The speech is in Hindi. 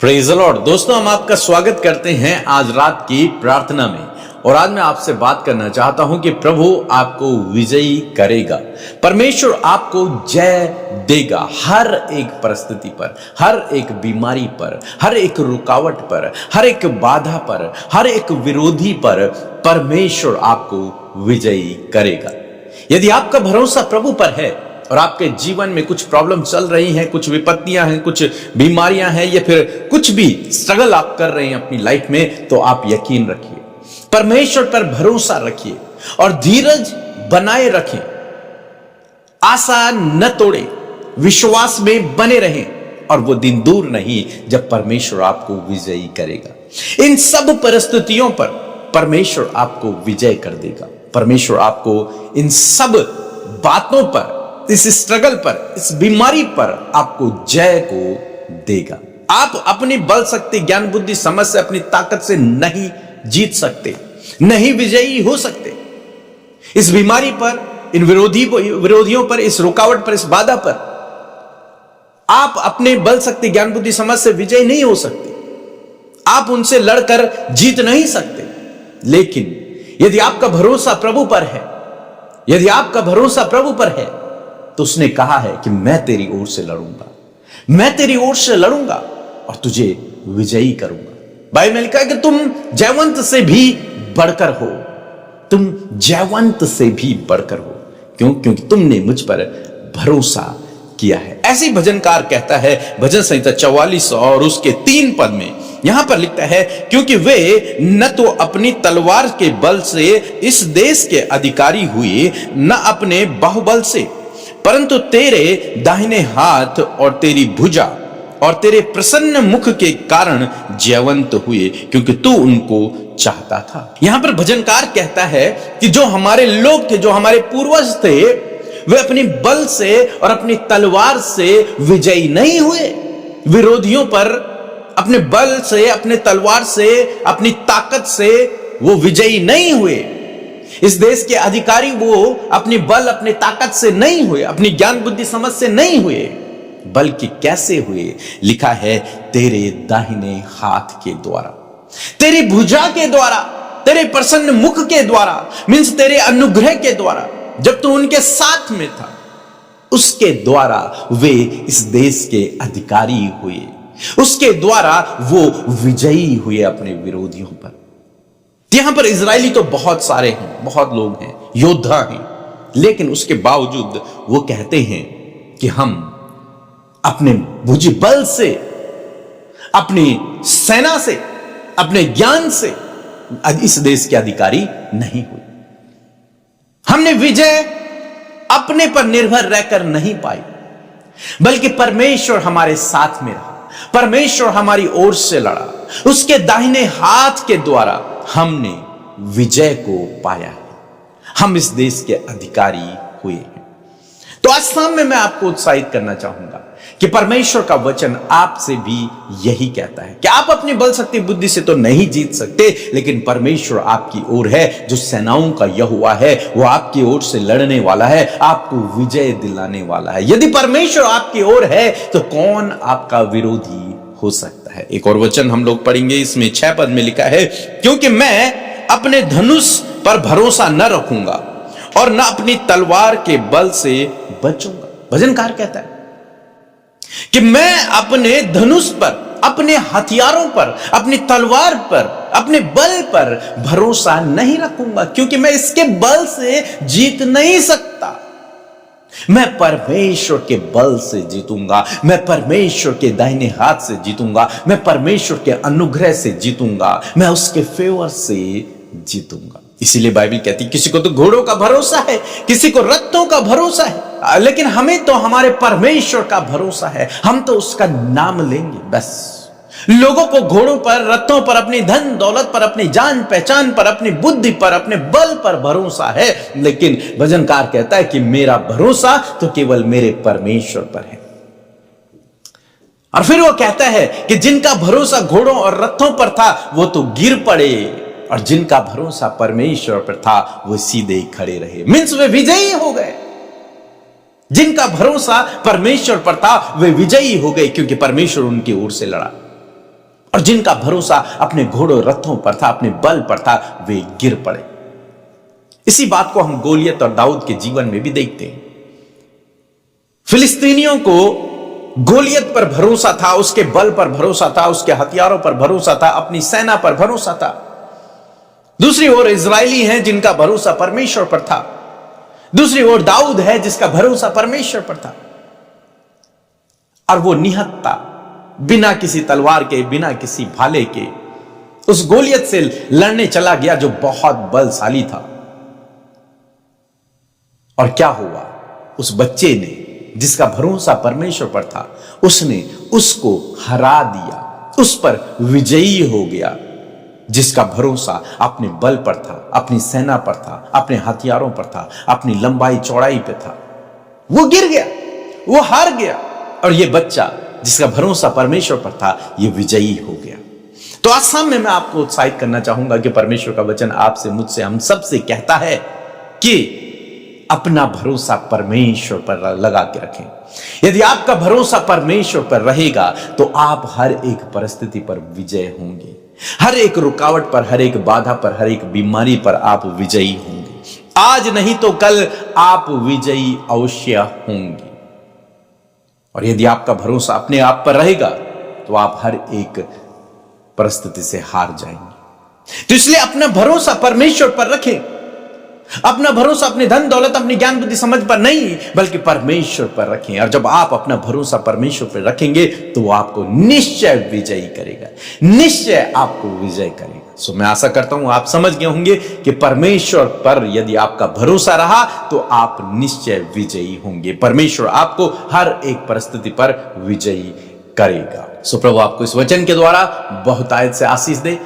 Praise the Lord. दोस्तों, हम आपका स्वागत करते हैं आज रात की प्रार्थना में। और आज मैं आपसे बात करना चाहता हूं कि प्रभु आपको विजयी करेगा। परमेश्वर आपको जय देगा हर एक परिस्थिति पर, हर एक बीमारी पर, हर एक रुकावट पर, हर एक बाधा पर, हर एक विरोधी पर परमेश्वर आपको विजयी करेगा। यदि आपका भरोसा प्रभु पर है और आपके जीवन में कुछ प्रॉब्लम चल रही हैं, कुछ विपत्तियां हैं, कुछ बीमारियां हैं, या फिर कुछ भी स्ट्रगल आप कर रहे हैं अपनी लाइफ में, तो आप यकीन रखिए, परमेश्वर पर भरोसा रखिए और धीरज बनाए रखें। आशा न तोड़े, विश्वास में बने रहें, और वो दिन दूर नहीं जब परमेश्वर आपको विजयी करेगा। इन सब परिस्थितियों पर परमेश्वर आपको विजय कर देगा। परमेश्वर आपको इन सब बातों पर, इस स्ट्रगल पर, इस बीमारी पर आपको जय को देगा। आप अपनी बल शक्ति, ज्ञान, बुद्धि, समझ से, अपनी ताकत से नहीं जीत सकते, नहीं विजयी हो सकते। इस बीमारी पर, इन विरोधियों पर, इस रुकावट पर, इस बाधा पर आप अपने बल शक्ति, ज्ञान, बुद्धि, समझ से विजयी नहीं हो सकते। आप उनसे लड़कर जीत नहीं सकते। लेकिन यदि आपका भरोसा प्रभु पर है, यदि आपका भरोसा प्रभु पर है, तो उसने कहा है कि मैं तेरी ओर से लड़ूंगा, मैं तेरी ओर से लड़ूंगा और तुझे विजयी करूंगा। बाइबल में लिखा है कि तुम जयवंत से भी बढ़कर हो, तुम जयवंत से भी बढ़कर हो। क्यों? क्योंकि तुमने मुझ पर भरोसा किया है। ऐसे ही भजनकार कहता है, भजन संहिता 44 और उसके 3 पद में यहां पर लिखता है, क्योंकि वे न तो अपनी तलवार के बल से इस देश के अधिकारी हुए, न अपने बाहुबल से, परंतु तेरे दाहिने हाथ और तेरी भुजा और तेरे प्रसन्न मुख के कारण जयवंत हुए, क्योंकि तू उनको चाहता था। यहां पर भजनकार कहता है कि जो हमारे लोग थे, जो हमारे पूर्वज थे, वे अपनी बल से और अपनी तलवार से विजयी नहीं हुए। विरोधियों पर अपने बल से, अपने तलवार से, अपनी ताकत से वो विजयी नहीं हुए। इस देश के अधिकारी वो अपनी बल, अपनी ताकत से नहीं हुए, अपनी ज्ञान, बुद्धि, समझ से नहीं हुए, बल्कि कैसे हुए? लिखा है, तेरे दाहिने हाथ के द्वारा, तेरी भुजा के द्वारा, तेरे प्रसन्न मुख के द्वारा, मींस तेरे अनुग्रह के द्वारा। जब तू उनके साथ में था, उसके द्वारा वे इस देश के अधिकारी हुए, उसके द्वारा वो विजयी हुए अपने विरोधियों पर। यहां पर इजरायली तो बहुत सारे हैं, बहुत लोग हैं, योद्धा हैं, लेकिन उसके बावजूद वो कहते हैं कि हम अपने भुजबल से, अपनी सेना से, अपने ज्ञान से इस देश के अधिकारी नहीं हुए। हमने विजय अपने पर निर्भर रहकर नहीं पाई, बल्कि परमेश्वर हमारे साथ में रहा, परमेश्वर हमारी ओर से लड़ा, उसके दाहिने हाथ के द्वारा हमने विजय को पाया है। हम इस देश के अधिकारी हुए हैं। तो आज शाम में मैं आपको उत्साहित करना चाहूंगा कि परमेश्वर का वचन आपसे भी यही कहता है कि आप अपनी बल शक्ति बुद्धि से तो नहीं जीत सकते, लेकिन परमेश्वर आपकी ओर है। जो सेनाओं का यहोवा है, वो आपकी ओर से लड़ने वाला है, आपको विजय दिलाने वाला है। यदि परमेश्वर आपकी ओर है, तो कौन आपका विरोधी हो सकता है? एक और वचन हम लोग पढ़ेंगे, इसमें 6 पद में लिखा है, क्योंकि मैं अपने धनुष पर भरोसा न रखूंगा और न अपनी तलवार के बल से बचूंगा। भजनकार कहता है कि मैं अपने धनुष पर, अपने हथियारों पर, अपनी तलवार पर, अपने बल पर भरोसा नहीं रखूंगा, क्योंकि मैं इसके बल से जीत नहीं सकता। मैं परमेश्वर के बल से जीतूंगा, मैं परमेश्वर के दाहिने हाथ से जीतूंगा, मैं परमेश्वर के अनुग्रह से जीतूंगा, मैं उसके फेवर से जीतूंगा। इसीलिए बाइबल कहती है, किसी को तो घोड़ों का भरोसा है, किसी को रथों का भरोसा है, लेकिन हमें तो हमारे परमेश्वर का भरोसा है। हम तो उसका नाम लेंगे बस। लोगों को घोड़ों पर, रथों पर, अपनी धन दौलत पर, अपनी जान पहचान पर, अपनी बुद्धि पर, अपने बल पर भरोसा है, लेकिन भजनकार कहता है कि मेरा भरोसा तो केवल मेरे परमेश्वर पर है। और फिर वो कहता है कि जिनका भरोसा घोड़ों और रथों पर था, वो तो गिर पड़े, और जिनका भरोसा परमेश्वर पर था, वो सीधे खड़े रहे, मींस वे विजयी हो गए। जिनका भरोसा परमेश्वर पर था, वे विजयी हो गए, क्योंकि परमेश्वर उनकी ओर से लड़ा। और जिनका भरोसा अपने घोड़ों रथों पर था, अपने बल पर था, वे गिर पड़े। इसी बात को हम गोलियत और दाऊद के जीवन में भी देखते हैं। फिलिस्तीनियों को गोलियत पर भरोसा था, उसके बल पर भरोसा था, उसके हथियारों पर भरोसा था, अपनी सेना पर भरोसा था। दूसरी ओर इजरायली हैं जिनका भरोसा परमेश्वर पर था। दूसरी ओर दाऊद है जिसका भरोसा परमेश्वर पर था। और वो निहत्था, बिना किसी तलवार के, बिना किसी भाले के उस गोलियत से लड़ने चला गया जो बहुत बलशाली था। और क्या हुआ? उस बच्चे ने, जिसका भरोसा परमेश्वर पर था, उसने उसको हरा दिया, उस पर विजयी हो गया। जिसका भरोसा अपने बल पर था, अपनी सेना पर था, अपने हथियारों पर था, अपनी लंबाई चौड़ाई पे था, वो गिर गया, वो हार गया। और ये बच्चा जिसका भरोसा परमेश्वर पर था, ये विजयी हो गया। तो आज शाम में मैं आपको उत्साहित करना चाहूंगा कि परमेश्वर का वचन आपसे, मुझसे, हम सबसे कहता है कि अपना भरोसा परमेश्वर पर लगा के रखें। यदि आपका भरोसा परमेश्वर पर रहेगा तो आप हर एक परिस्थिति पर विजय होंगे। हर एक रुकावट पर, हर एक बाधा पर, हर एक बीमारी पर आप विजयी होंगे। आज नहीं तो कल आप विजयी अवश्य होंगे। और यदि आपका भरोसा अपने आप पर रहेगा तो आप हर एक परिस्थिति से हार जाएंगे। तो इसलिए अपना भरोसा परमेश्वर पर रखें। अपना भरोसा अपने धन दौलत, अपनी ज्ञान बुद्धि समझ पर नहीं, बल्कि परमेश्वर पर रखें। और जब आप अपना भरोसा परमेश्वर पर रखेंगे तो वो आपको निश्चय विजयी करेगा, निश्चय आपको विजय करेगा। सो मैं आशा करता हूं आप समझ गए होंगे कि परमेश्वर पर यदि आपका भरोसा रहा तो आप निश्चय विजयी होंगे। परमेश्वर आपको हर एक परिस्थिति पर विजयी करेगा। सो प्रभु आपको इस वचन के द्वारा बहुतायत से आशीष दे।